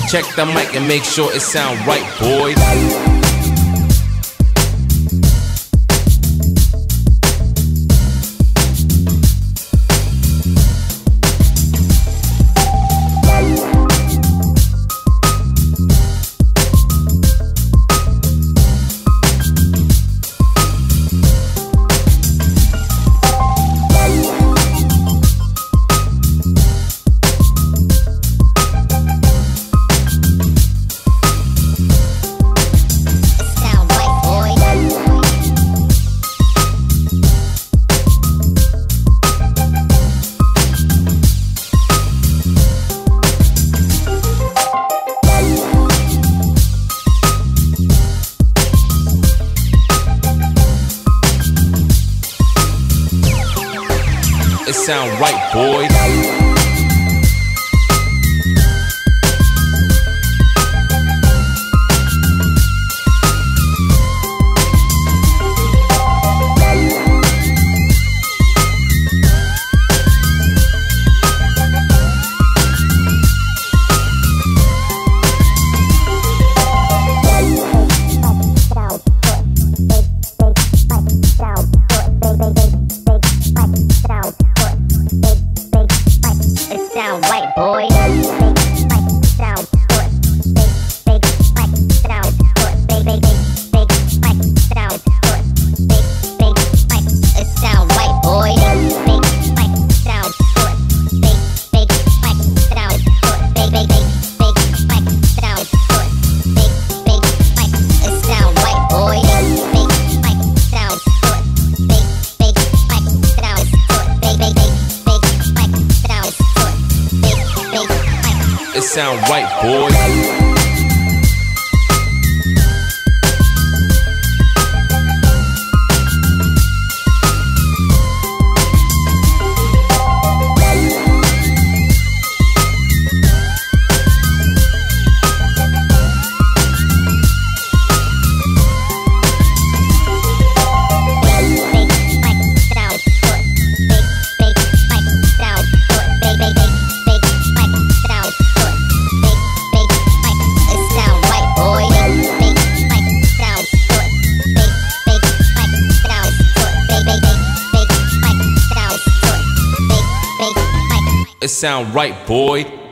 Check the mic and make sure it sound right, boy. It sound right, boy. Sound right, boy. Sound good. Big spike. Sound good. Big spike. Sound good. Big spike. It sound right, boy. Big spike. Sound good. Big spike. Sound good. Big spike. Sound good. Big spike. It sound right, boy. Big spike. Sound good. Big spike. Sound good. Big spike. Sound good. It sound right, boy. It sound right, boy.